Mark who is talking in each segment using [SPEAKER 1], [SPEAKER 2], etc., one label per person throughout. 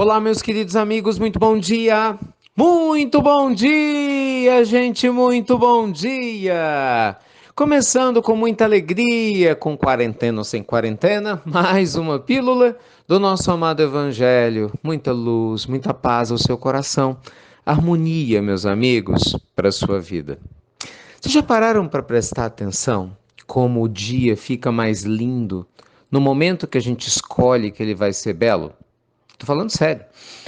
[SPEAKER 1] Olá, meus queridos amigos, muito bom dia! Muito bom dia, gente, muito bom dia! Começando com muita alegria, com quarentena ou sem quarentena, mais uma pílula do nosso amado Evangelho. Muita luz, muita paz ao seu coração, harmonia, meus amigos, para a sua vida. Vocês já pararam para prestar atenção como o dia fica mais lindo no momento que a gente escolhe que ele vai ser belo? Tô falando sério.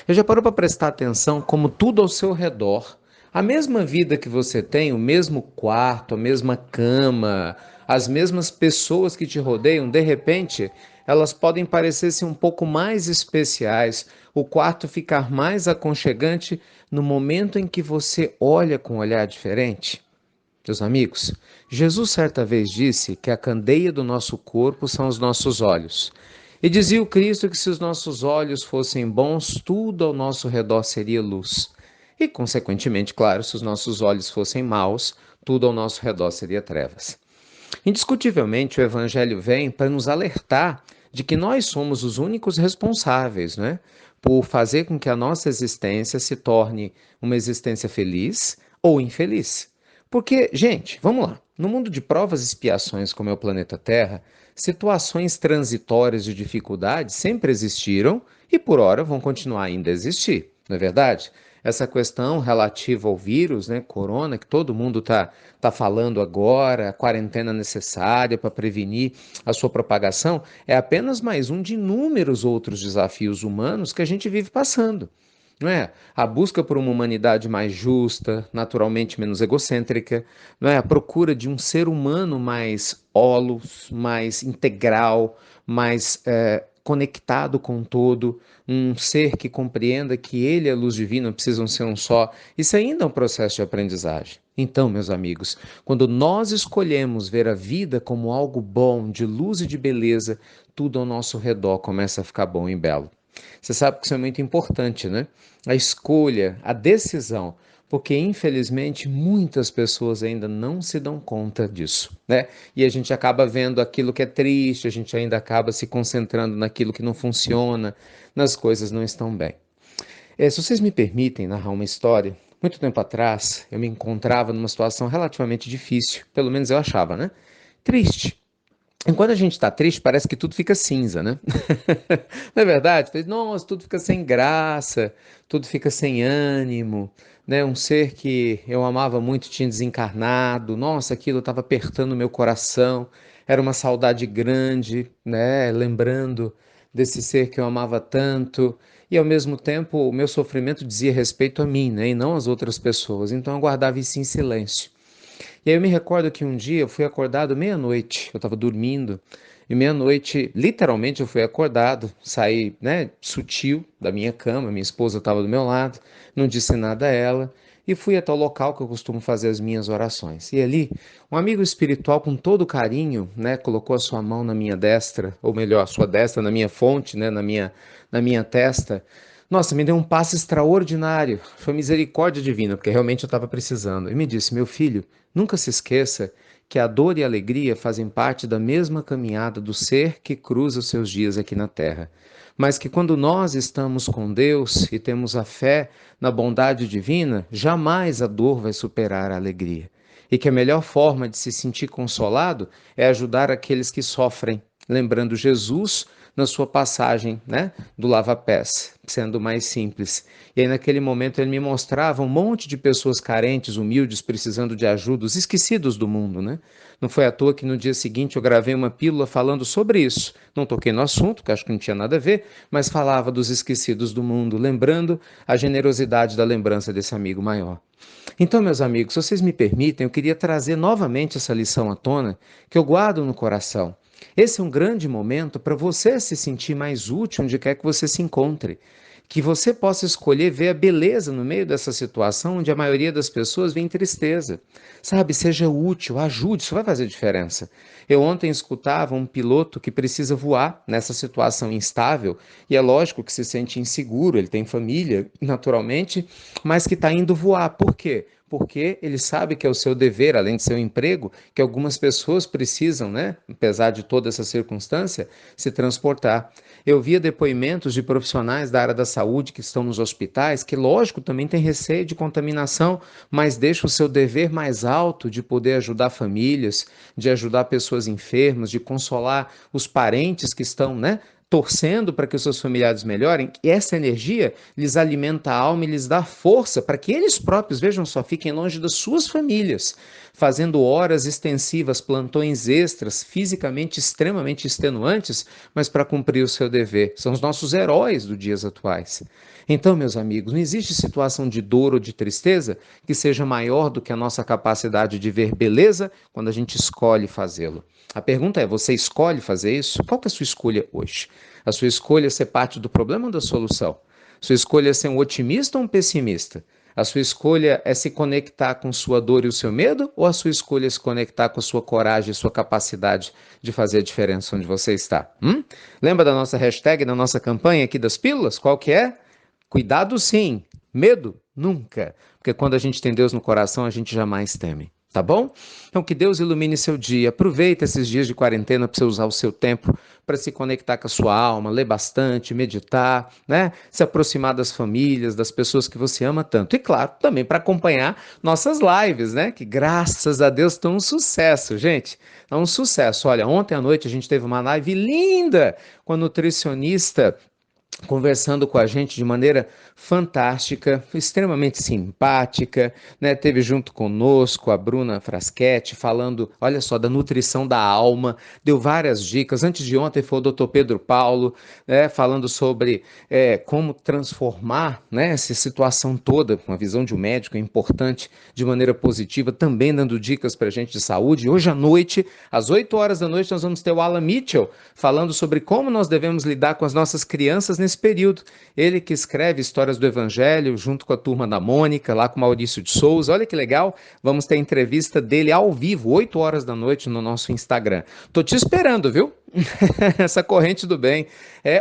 [SPEAKER 1] Eu já parou para prestar atenção como tudo ao seu redor, a mesma vida que você tem, o mesmo quarto, a mesma cama, as mesmas pessoas que te rodeiam, de repente, elas podem parecer-se um pouco mais especiais, o quarto ficar mais aconchegante no momento em que você olha com um olhar diferente? Meus amigos, Jesus certa vez disse que a candeia do nosso corpo são os nossos olhos. E dizia o Cristo que se os nossos olhos fossem bons, tudo ao nosso redor seria luz. E, consequentemente, claro, se os nossos olhos fossem maus, tudo ao nosso redor seria trevas. Indiscutivelmente, o Evangelho vem para nos alertar de que nós somos os únicos responsáveis, né, por fazer com que a nossa existência se torne uma existência feliz ou infeliz. Porque, gente, vamos lá. No mundo de provas e expiações como é o planeta Terra, situações transitórias de dificuldade sempre existiram e por hora vão continuar ainda a existir, não é verdade? Essa questão relativa ao vírus, né, corona, que todo mundo tá falando agora, a quarentena necessária para prevenir a sua propagação, é apenas mais um de inúmeros outros desafios humanos que a gente vive passando. Não é? A busca por uma humanidade mais justa, naturalmente menos egocêntrica, não é? A procura de um ser humano mais holos, mais integral, mais conectado com o todo, um ser que compreenda que ele e a luz divina precisam ser um só. Isso ainda é um processo de aprendizagem. Então, meus amigos, quando nós escolhemos ver a vida como algo bom, de luz e de beleza, tudo ao nosso redor começa a ficar bom e belo. Você sabe que isso é muito importante, né? A escolha, a decisão, porque infelizmente muitas pessoas ainda não se dão conta disso, né? E a gente acaba vendo aquilo que é triste, a gente ainda acaba se concentrando naquilo que não funciona, nas coisas não estão bem. Se vocês me permitem narrar uma história, muito tempo atrás eu me encontrava numa situação relativamente difícil, pelo menos eu achava, né? Triste. Enquanto a gente está triste, parece que tudo fica cinza, né? Não é verdade? Nossa, tudo fica sem graça, tudo fica sem ânimo, né? Um ser que eu amava muito tinha desencarnado, nossa, aquilo estava apertando o meu coração, era uma saudade grande, né? Lembrando desse ser que eu amava tanto, e ao mesmo tempo o meu sofrimento dizia respeito a mim, né? E não às outras pessoas, então eu guardava isso em silêncio. E aí eu me recordo que um dia eu fui acordado meia-noite, eu estava dormindo, e meia-noite, literalmente, eu fui acordado, saí, né, sutil da minha cama, minha esposa estava do meu lado, não disse nada a ela, e fui até o local que eu costumo fazer as minhas orações. E ali, um amigo espiritual com todo carinho, né, colocou a sua mão na minha destra, ou melhor, a sua destra na minha fonte, né, na minha testa. Nossa, me deu um passe extraordinário. Foi misericórdia divina, porque realmente eu estava precisando. E me disse: meu filho, nunca se esqueça que a dor e a alegria fazem parte da mesma caminhada do ser que cruza os seus dias aqui na Terra. Mas que quando nós estamos com Deus e temos a fé na bondade divina, jamais a dor vai superar a alegria. E que a melhor forma de se sentir consolado é ajudar aqueles que sofrem, lembrando Jesus na sua passagem, né, do lava-pés, sendo mais simples. E aí naquele momento ele me mostrava um monte de pessoas carentes, humildes, precisando de ajuda, os esquecidos do mundo, né? Não foi à toa que no dia seguinte eu gravei uma pílula falando sobre isso. Não toquei no assunto, que acho que não tinha nada a ver, mas falava dos esquecidos do mundo, lembrando a generosidade da lembrança desse amigo maior. Então, meus amigos, se vocês me permitem, eu queria trazer novamente essa lição à tona que eu guardo no coração. Esse é um grande momento para você se sentir mais útil onde quer que você se encontre. Que você possa escolher ver a beleza no meio dessa situação onde a maioria das pessoas vê tristeza. Sabe, seja útil, ajude, isso vai fazer diferença. Eu ontem escutava um piloto que precisa voar nessa situação instável e é lógico que se sente inseguro, ele tem família, naturalmente, mas que está indo voar. Por quê? porque ele sabe que é o seu dever, além de seu emprego, que algumas pessoas precisam, né, apesar de toda essa circunstância, se transportar. Eu via depoimentos de profissionais da área da saúde que estão nos hospitais, que, lógico, também tem receio de contaminação, mas deixam o seu dever mais alto de poder ajudar famílias, de ajudar pessoas enfermas, de consolar os parentes que estão, né, torcendo para que os seus familiares melhorem, e essa energia lhes alimenta a alma e lhes dá força para que eles próprios, vejam só, fiquem longe das suas famílias, fazendo horas extensivas, plantões extras, fisicamente extremamente extenuantes, mas para cumprir o seu dever. São os nossos heróis dos dias atuais. Então, meus amigos, não existe situação de dor ou de tristeza que seja maior do que a nossa capacidade de ver beleza quando a gente escolhe fazê-lo. A pergunta é: você escolhe fazer isso? Qual que é a sua escolha hoje? A sua escolha é ser parte do problema ou da solução? A sua escolha é ser um otimista ou um pessimista? A sua escolha é se conectar com sua dor e o seu medo? Ou a sua escolha é se conectar com a sua coragem e sua capacidade de fazer a diferença onde você está? Lembra da nossa hashtag, da nossa campanha aqui das pílulas? Qual que é? Cuidado sim, medo nunca. Porque quando a gente tem Deus no coração, a gente jamais teme. Tá bom? Então que Deus ilumine seu dia. Aproveita esses dias de quarentena para você usar o seu tempo para se conectar com a sua alma, ler bastante, meditar, né? Se aproximar das famílias, das pessoas que você ama tanto. E claro, também para acompanhar nossas lives, né? Que graças a Deus estão um sucesso, gente. É um sucesso. Olha, ontem à noite a gente teve uma live linda com a nutricionista conversando com a gente de maneira fantástica, extremamente simpática, né? Teve junto conosco a Bruna Fraschetti falando, olha só, da nutrição da alma, deu várias dicas. Antes de ontem foi o Dr. Pedro Paulo, né? Falando sobre como transformar, né, essa situação toda, uma visão de um médico é importante, de maneira positiva, também dando dicas para a gente de saúde. E hoje à noite, às 8 horas da noite, nós vamos ter o Alan Mitchell falando sobre como nós devemos lidar com as nossas crianças nesse período. Ele que escreve histórias do Evangelho junto com a turma da Mônica, lá com o Maurício de Souza. Olha que legal, vamos ter a entrevista dele ao vivo, 8 horas da noite no nosso Instagram. Tô te esperando, viu? Essa corrente do bem.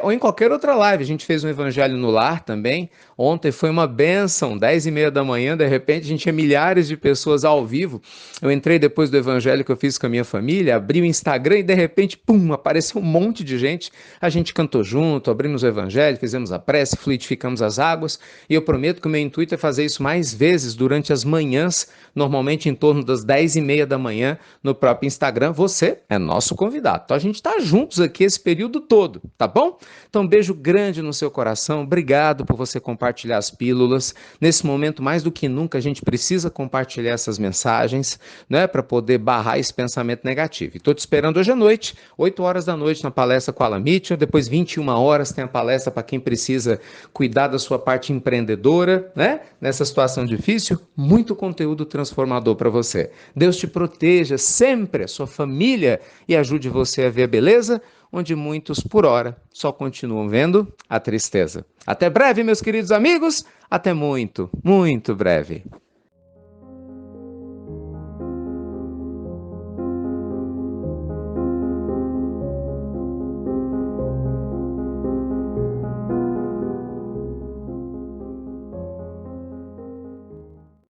[SPEAKER 1] Ou em qualquer outra live. A gente fez um Evangelho no Lar também. Ontem foi uma bênção, 10h30 da manhã, de repente a gente tinha milhares de pessoas ao vivo. Eu entrei depois do Evangelho que eu fiz com a minha família, abri o Instagram e de repente, pum, apareceu um monte de gente. A gente cantou junto, abrimos o Evangelho, fizemos a prece, fluidificamos as águas, e eu prometo que o meu intuito é fazer isso mais vezes durante as manhãs, normalmente em torno das 10h30 da manhã, no próprio Instagram. Você é nosso convidado. Então a gente está juntos aqui esse período todo, tá bom? Então um beijo grande no seu coração, obrigado por você compartilhar as pílulas. Nesse momento, mais do que nunca, a gente precisa compartilhar essas mensagens, né, para poder barrar esse pensamento negativo. Estou te esperando hoje à noite, 8 horas da noite, na palestra com a Alan Mitchell, depois 21 horas tem a palestra para quem precisa cuidar da sua parte empreendedora, né, nessa situação difícil, muito conteúdo transformador para você. Deus te proteja sempre, a sua família, e ajude você a ver a beleza, onde muitos, por hora, só continuam vendo a tristeza. Até breve, meus queridos amigos. Até muito, muito breve.